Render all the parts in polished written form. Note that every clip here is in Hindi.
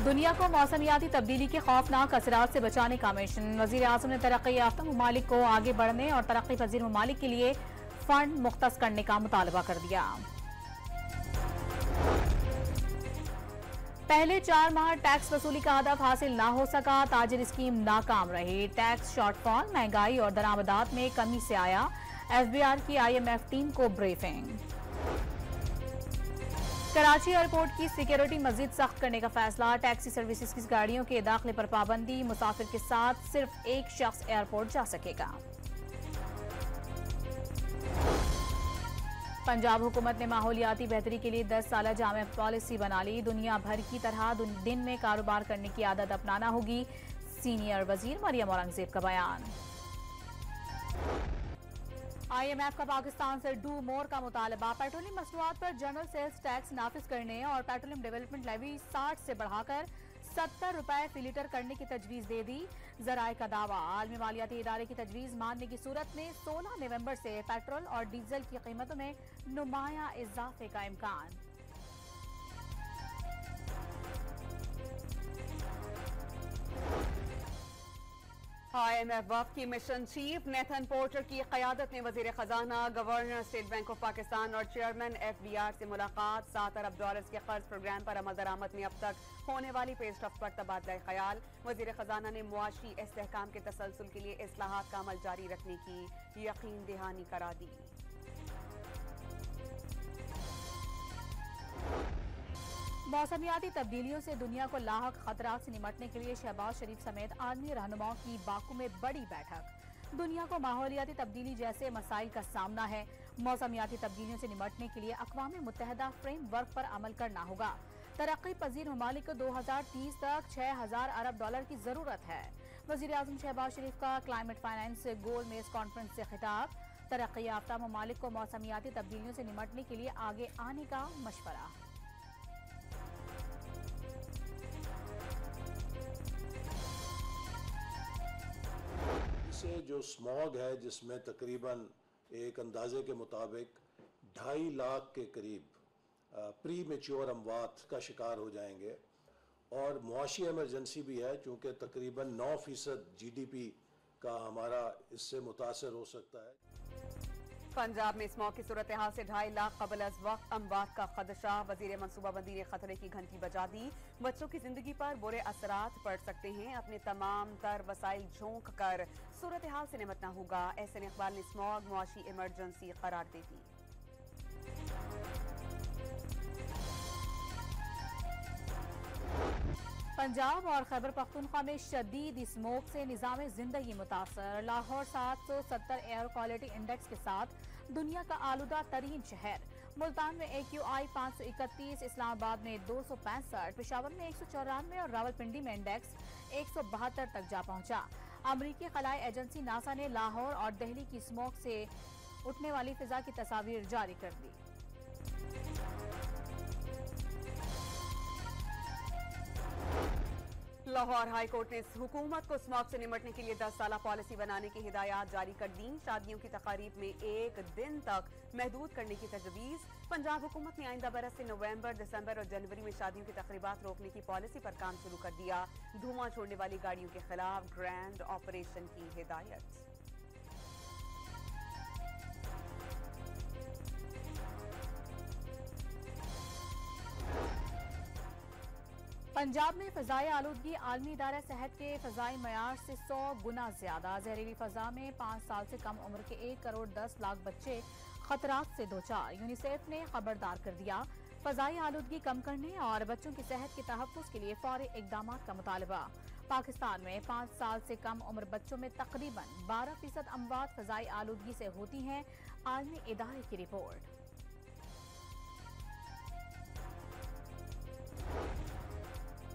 दुनिया को मौसमियाती तब्दीली के खौफनाक असरात से बचाने का मिशन। वज़ीर आज़म ने तरक्की याफ्ता ममालिक को आगे बढ़ने और तरक्की पजीर ममालिक के लिए फंड मुख्तस करने का मुतालबा कर दिया। पहले 4 माह टैक्स वसूली का हदफ हासिल ना हो सका, ताजिर स्कीम नाकाम रही। टैक्स शॉर्टफॉल, महंगाई और दरामदात में कमी से आया। FBR की IMF टीम को ब्रीफिंग। कराची एयरपोर्ट की सिक्योरिटी मजीद सख्त करने का फैसला। टैक्सी सर्विसेज की गाड़ियों के दाखिले पर पाबंदी। मुसाफिर के साथ सिर्फ एक शख्स एयरपोर्ट जा सकेगा। पंजाब हुकूमत ने माहौलियाती बेहतरी के लिए 10 साला जामे पॉलिसी बना ली। दुनिया भर की तरह दिन में कारोबार करने की आदत अपनाना होगी। सीनियर वजीर मरियम औरंगजेब का बयान। IMF का पाकिस्तान से डू मोर का मुतालबा। पेट्रोलियम मसनूआत पर जनरल सेल्स टैक्स नाफिज करने और पेट्रोलियम डेवलपमेंट लेवी 60 से बढ़ाकर 70 रुपए फी लीटर करने की तजवीज दे दी। जराए का दावा, आलमी मालियाती इदारे की तजवीज मानने की सूरत में 16 नवंबर से पेट्रोल और डीजल की कीमतों में नुमाया इजाफे का इम्कान। IMF वफ़द की मिशन चीफ नेथन पोर्टर की क़यादत में वज़ीर ख़जाना, governor state bank of Pakistan और चेयरमैन FBR से मुलाकात। $7 अरब के कर्ज प्रोग्राम पर अमल दरामद में अब तक होने वाली पेश रफ्त पर तबादला ख्याल। वज़ीर ख़जाना ने मुआशी इस्तेहकाम के तसलसल के लिए इस्लाहात का अमल जारी रखने की यकीन दहानी करा दी। मौसमियाती तब्दीलियों से दुनिया को लाहक खतरात से निमटने के लिए शहबाज शरीफ समेत आलमी रहनुमाओं की बाकू में बड़ी बैठक। दुनिया को माहौलियाती तब्दीली जैसे मसाइल का सामना है। मौसमियाती तब्दीलियों से निमटने के लिए अक़वाम मुत्तहिदा फ्रेमवर्क पर अमल करना होगा। तरक्की पजीर ममालिक को 2030 तक $6000 अरब की जरूरत है। वज़ीर आज़म शहबाज शरीफ का क्लाइमेट फाइनेंस गोल मेज कॉन्फ्रेंस से खिताब। तरक्की याफ्ता ममालिक को मौसमियाती तब्दीलियों से निमटने के लिए आगे आने का मशवरा। जो स्मॉग है, जिसमें तकरीबन एक अंदाजे के मुताबिक 2.5 लाख के करीब प्री मेच्योर अमवात का शिकार हो जाएंगे और मुआशी इमरजेंसी भी है, चूँकि तकरीबन 9% GDP का हमारा इससे मुतासर हो सकता है। पंजाब में स्मॉग की सूरत हाल से 2.5 लाख कबल अज वक्त अमवात का खदशा। वजीर मनसूबाबंदी ने खतरे की घंटी बजा दी। बच्चों की जिंदगी पर बुरे असरात पड़ सकते हैं। अपने तमाम तर वसाइल झोंक कर सूरत हाल से निमटना होगा। SN इकबाल ने स्मॉग मुआशी इमरजेंसी करार दे दी। पंजाब और खैबर पख्तूनख्वा में शदीद स्मोक से निज़ाम जिंदगी मुतासर। लाहौर 770 एयर क्वालिटी इंडेक्स के साथ दुनिया का आलूदा तरीन शहर। मुल्तान में AQI 531, इस्लामाबाद में 265, पेशावर में 194 और रावलपिंडी में इंडेक्स 172 तक जा पहुंचा। अमरीकी खलाई एजेंसी नासा ने लाहौर और दिल्ली की स्मोक से उठने वाली फिजा की तस्वीर जारी कर दी। लाहौर हाई कोर्ट ने हुकूमत को स्मॉग से निमटने के लिए 10 साला पॉलिसी बनाने की हिदायत जारी कर दी। शादियों की तकारीब में 1 दिन तक महदूद करने की तजवीज़। पंजाब हुकूमत ने आइंदा बरस से नवंबर, दिसंबर और जनवरी में शादियों की तकरीबात रोकने की पॉलिसी पर काम शुरू कर दिया। धुआं छोड़ने वाली गाड़ियों के खिलाफ ग्रैंड ऑपरेशन की हिदायत। पंजाब में फ़ज़ाई आलूदगी आलमी इदारा सेहत के फ़ज़ाई मयार से 100 गुना ज्यादा। जहरीली फ़ज़ा में 5 साल से कम उम्र के 1 करोड़ 10 लाख बच्चे खतरात से दोचार। यूनिसेफ ने खबरदार कर दिया। फ़ज़ाई आलूदगी कम करने और बच्चों की सेहत के तहफ़्फ़ुज़ के लिए फौरी इक़दाम का मुतालबा। पाकिस्तान में 5 साल से कम उम्र बच्चों में तकरीबन 12% अमवात फ़ज़ाई आलूदगी से होती हैं। आलमी इदारे की रिपोर्ट।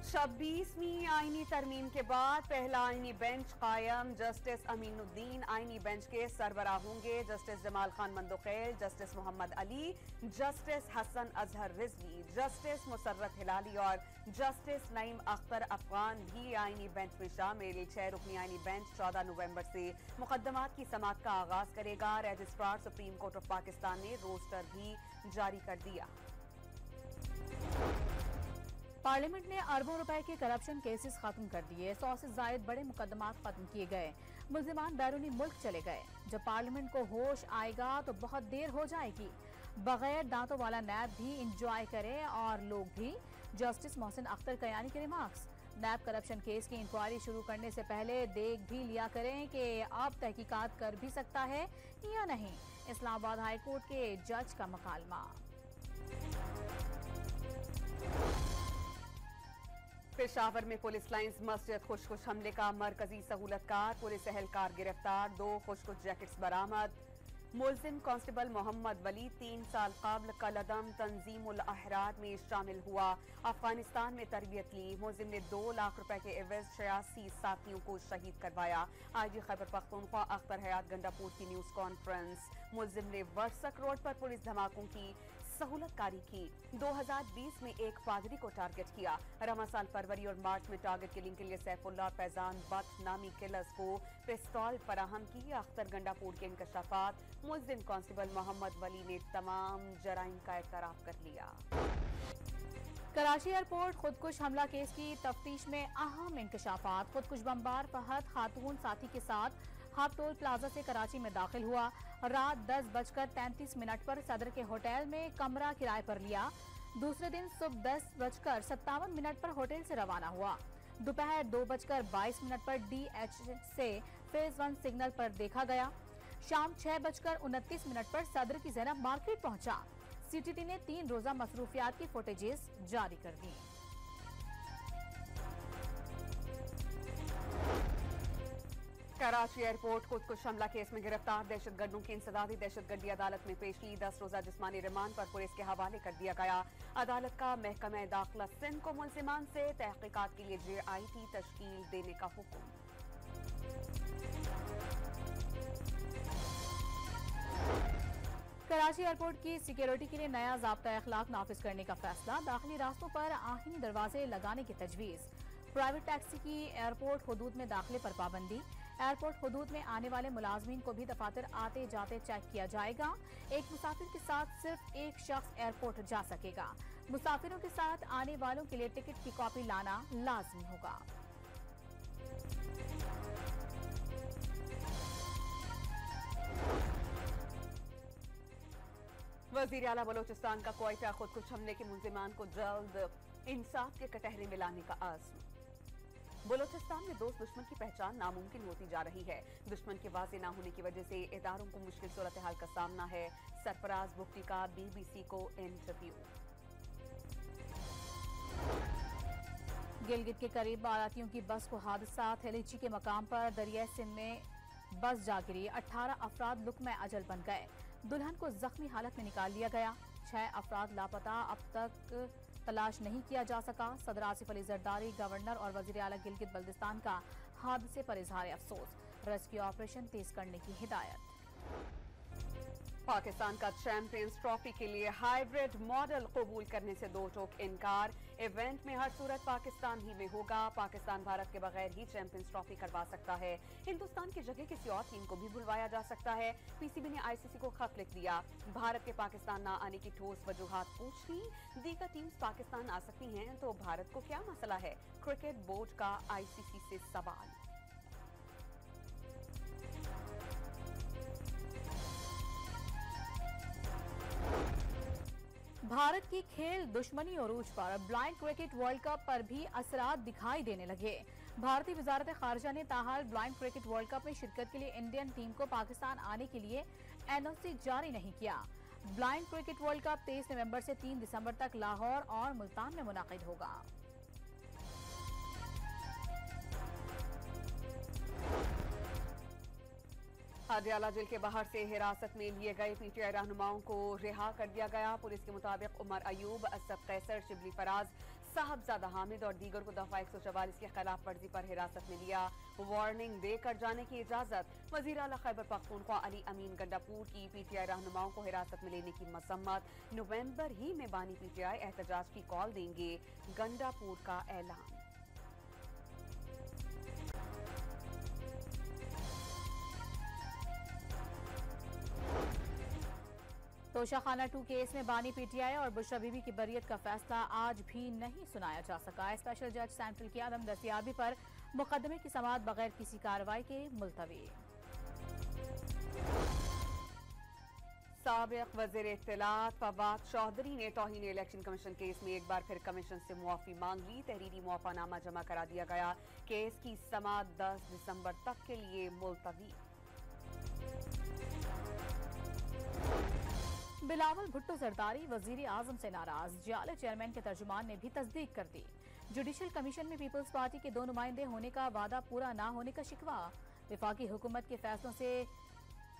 26वीं आईनी तरमीम के बाद पहला आईनी बेंच कायम। जस्टिस अमीनुद्दीन आईनी बेंच के सरबराह होंगे। Justice Jamal Khan Mandokhel, justice Mohammad Ali, justice Hasan Azhar Rizvi, justice Musarrat Hilali और जस्टिस नईम अख्तर अफगान भी आईनी बेंच में शामिल। 6 रुकनी आईनी बेंच 14 नवंबर से मुकदमात की समाअत का आगाज करेगा। Registrar supreme court of Pakistan ने रोस्टर भी जारी कर दिया। पार्लियामेंट ने अरबों रुपए के करप्शन केसेस खत्म कर दिए। 100 से ज्यादा बड़े मुकदमात खत्म किए गए। मुल्जिमान बैरूनी मुल्क चले गए। जब पार्लियामेंट को होश आएगा तो बहुत देर हो जाएगी। बगैर दांतों वाला नैब भी इंजॉय करे और लोग भी। जस्टिस मोहसिन अख्तर कयानी के रिमार्क्स। नैब करप्शन केस की इंक्वायरी शुरू करने से पहले देख भी लिया करें कि अब तहकीकात कर भी सकता है या नहीं। इस्लामाबाद हाई कोर्ट के जज का मकालमा। पेशावर में पुलिस लाइंस मस्जिद खुशकुश हमले का मरकजी सहूलतकार पुलिस एहलकार गिरफ्तार। 2 खुशकुश जैकेट्स बरामद। मुलजिम कांस्टेबल मोहम्मद वली 3 साल कबल कलदम तंजीमुल अहरार में शामिल हुआ। अफगानिस्तान में तरबियत ली। मुलजिम ने 2 लाख रुपए के एवज 86 साथियों को शहीद करवाया। आईजी खैबर पख्तूनख्वा अख्तर हयात गंडापुर की न्यूज कॉन्फ्रेंस। मुलजिम ने वर्सक रोड पर पुलिस धमाकों की सहूलतकारी की। 2020 में एक पादरी को टारगेट किया। रमा साल फरवरी और मार्च में टारगेट किलिंग के लिए सैफुल्लाह फैजान बट नामी किलर्स को पिस्तौल फराहम की। अख्तर गंडापुर के इंकशाफात। मुलजिम कांस्टेबल मोहम्मद वली ने तमाम जराइम का एतराफ कर लिया। कराची एयरपोर्ट खुदकुश हमला केस की तफ्तीश में अहम इंकशाफात। खुदकुश बमबार फहद खातून साथी के साथ हाफ टोल प्लाजा से कराची में दाखिल हुआ। रात 10:33 पर सदर के होटल में कमरा किराए पर लिया। दूसरे दिन सुबह 10:57 पर होटल से रवाना हुआ। दोपहर 2:22 पर DH से फेज 1 सिग्नल पर देखा गया। शाम 6:29 पर सदर की ज़ैनब मार्केट पहुंचा। CTT ने 3 रोजा मसरूफियात की फुटेजेस जारी कर दी। कराची एयरपोर्ट खुदकुश हमला केस में गिरफ्तार दहशतगर्दों की इंसदादी दहशतगर्दी अदालत में पेशी। 10 रोजा जिस्मानी रिमांड पर पुलिस के हवाले कर दिया गया। अदालत का महकमा दाखिला सिंध को मुल्जिमान से तहकीकात के लिए JIT तश्कील देने का हुक्म। कराची एयरपोर्ट की सिक्योरिटी के लिए नया ज़ाब्ता अखलाक नाफिज करने का फैसला। दाखिली रास्तों पर आहिनी दरवाजे लगाने की तजवीज़। प्राइवेट टैक्सी की एयरपोर्ट हुदूद में दाखिले पर पाबंदी। एयरपोर्ट हुदूद में आने वाले मुलाजमीन को भी दफातर आते जाते चेक किया जाएगा। एक मुसाफिर के साथ सिर्फ एक शख्स एयरपोर्ट जा सकेगा। मुसाफिरों के साथ आने वालों के लिए टिकट की कॉपी लाना लाजमी होगा। वजीर आला बलोचिस्तान का क्वेटा खुदकुश हमले के मुल्जिमान को जल्द इंसाफ के कटहरे में लाने का आज़म। बलोचिस्तान में दोस्त दुश्मन की पहचान नामुमकिन होती जा रही है। दुश्मन के वाज़ेह न होने की वजह से इदारों को मुश्किल सूरत हाल का सामना है। सरफराज बुख्ती का BBC को इंटरव्यू। गिलगित के करीब बारातियों की बस को हादसा। थेलीची के मकाम पर दरिया सिंध में बस जा गिरी। 18 अफराद लुकमे अजल बन गए। दुल्हन को जख्मी हालत में निकाल लिया गया। 6 अफराद लापता, अब तक तलाश नहीं किया जा सका। सदर आसिफ अली जरदारी, गवर्नर और वजीर आला गिलगित बल्तिस्तान का हादसे पर इजहार अफसोस। रेस्क्यू ऑपरेशन तेज करने की हिदायत। पाकिस्तान का चैंपियंस ट्रॉफी के लिए हाइब्रिड मॉडल कबूल करने से दो टोक इनकार। इवेंट में हर सूरत पाकिस्तान ही में होगा। पाकिस्तान भारत के बगैर ही चैंपियंस ट्रॉफी करवा सकता है। हिंदुस्तान की जगह किसी और टीम को भी बुलवाया जा सकता है। PCB ने ICC को खत लिख दिया। भारत के पाकिस्तान न आने की ठोस वजूहात पूछ ली। दीगर टीम्स पाकिस्तान आ सकती हैं तो भारत को क्या मसला है? क्रिकेट बोर्ड का ICC से सवाल। भारत की खेल दुश्मनी उरूज पर। ब्लाइंड क्रिकेट वर्ल्ड कप पर भी असरात दिखाई देने लगे। भारतीय वजारत खारजा ने ताहाल ब्लाइंड क्रिकेट वर्ल्ड कप में शिरकत के लिए इंडियन टीम को पाकिस्तान आने के लिए NOC जारी नहीं किया। ब्लाइंड क्रिकेट वर्ल्ड कप 23 नवंबर से 3 दिसंबर तक लाहौर और मुल्तान में मुनाकिद होगा। अडयाला जेल के बाहर से हिरासत में लिए गए PTI रहनुमाओं को रिहा कर दिया गया। पुलिस के मुताबिक उमर अयूब, असद कैसर, शिबली फराज, साहबजादा हामिद और दीगर को दफा 144 की खिलाफ वर्जी पर हिरासत में लिया। वार्निंग देकर जाने की इजाजत। वजीर आला खैबर पख्तूनख्वा अली अमीन गंडापुर की PTI रहनुमाओं को हिरासत में लेने की मजम्मत। नवंबर ही में बानी PTI एहतजाज की कॉल देंगे। गंडापुर का ऐलान। तोशाखाना 2 केस में बानी पीटीआई और बुशरा बीबी की बरियत का फैसला आज भी नहीं सुनाया जा सका। स्पेशल जज सेंट्रल की आदम दस्तियाबी पर मुकदमे की समाअत बगैर किसी कार्रवाई के मुलतवी। साबिक वज़ीर इत्तलात फवाद चौधरी ने तौहीन इलेक्शन कमीशन केस में एक बार फिर कमीशन से मुआफ़ी मांग ली। तहरीरी मुआफ़ानामा जमा करा दिया गया। केस की समाअत 10 दिसंबर तक के लिए मुलतवी। बिलावल भुट्टो जरदारी वजीर आजम से नाराज। जाले चेयरमैन के तर्जुमान ने भी तस्दीक कर दी। जुडिशल कमीशन में पीपल्स पार्टी के 2 नुमाइंदे होने का वादा पूरा ना होने का शिकवा। विफाकी हुकूमत के फैसलों से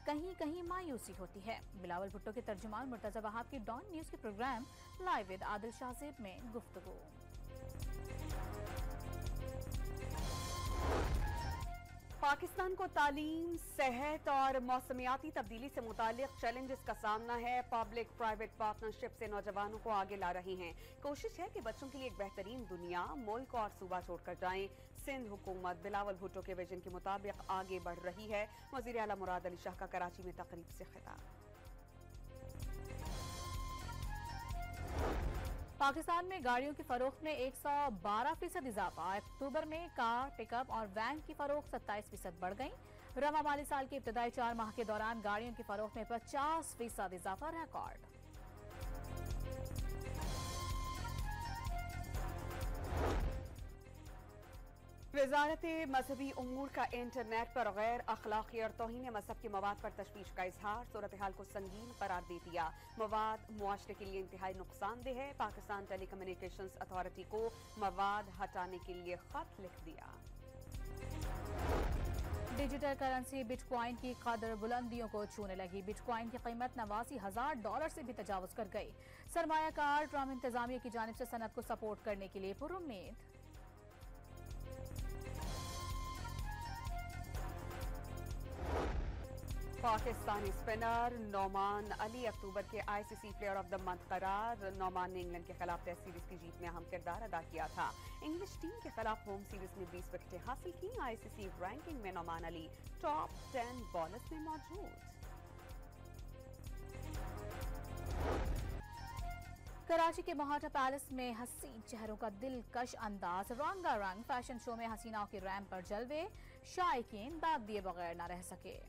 कहीं कहीं मायूसी होती है। बिलावल भुट्टो के तर्जुमान मुर्तजा वहाब की डॉन न्यूज के programme live with Adil Shahzeb में गुफ्तगू। पाकिस्तान को तालीम, सेहत और मौसमियाती तब्दीली से मुतालिक चैलेंजेस का सामना है। पब्लिक प्राइवेट पार्टनरशिप से नौजवानों को आगे ला रही हैं। कोशिश है कि बच्चों के लिए एक बेहतरीन दुनिया, मुल्क और सूबा छोड़कर जाएं। सिंध हुकूमत बिलावल भुट्टो के विजन के मुताबिक आगे बढ़ रही है। वज़ीर आला मुराद अली शाह का कराची में तकरीब से खिताब। पाकिस्तान में गाड़ियों की फरोख्त में 112% इजाफा। अक्टूबर में कार, पिकअप और वैन की फरोख्त 27% बढ़ गई। रवा माली साल के इब्तदाई 4 माह के दौरान गाड़ियों की फरोख्त में 50% इजाफा रिकॉर्ड। वजारत मजहबी उमूर का इंटरनेट पर गैर अखलाकी और तौहीन मजहब के मवाद पर तशवीश का इजहार। सूरत हाल को संगीन करार दे दिया। मवाद मुआशरे के लिए इंतहाई नुकसानदेह है। पाकिस्तान टेलीकम्युनिकेशंस अथॉरिटी को मवाद हटाने के लिए खत लिख दिया। डिजिटल करेंसी बिटकॉइन की कदर बुलंदियों को छूने लगी। बिटकॉइन की कीमत $89,000 से भी तजावुज कर गई। सरमायाकार ट्रम्प इंतजामिया की जानिब से सनत को सपोर्ट करने के लिए पुरुम्मीद। पाकिस्तानी स्पिनर नोमान अली अक्टूबर के ICC player of the month करार। नोमान ने इंग्लैंड के खिलाफ टेस्ट सीरीज की जीत में अहम किरदार अदा किया था। इंग्लिश टीम के खिलाफ होम सीरीज में 20 विकेटें हासिल की। आईसीसी रैंकिंग में नोमान अली टॉप 10 बॉलर्स में मौजूद। कराची के मोहाटा पैलेस में हसीन चेहरों का दिलकश अंदाज। रंगारंग फैशन शो में हसीनाओं के रैंप पर जलवे। शायकीन दाद दिए बगैर न रह सके।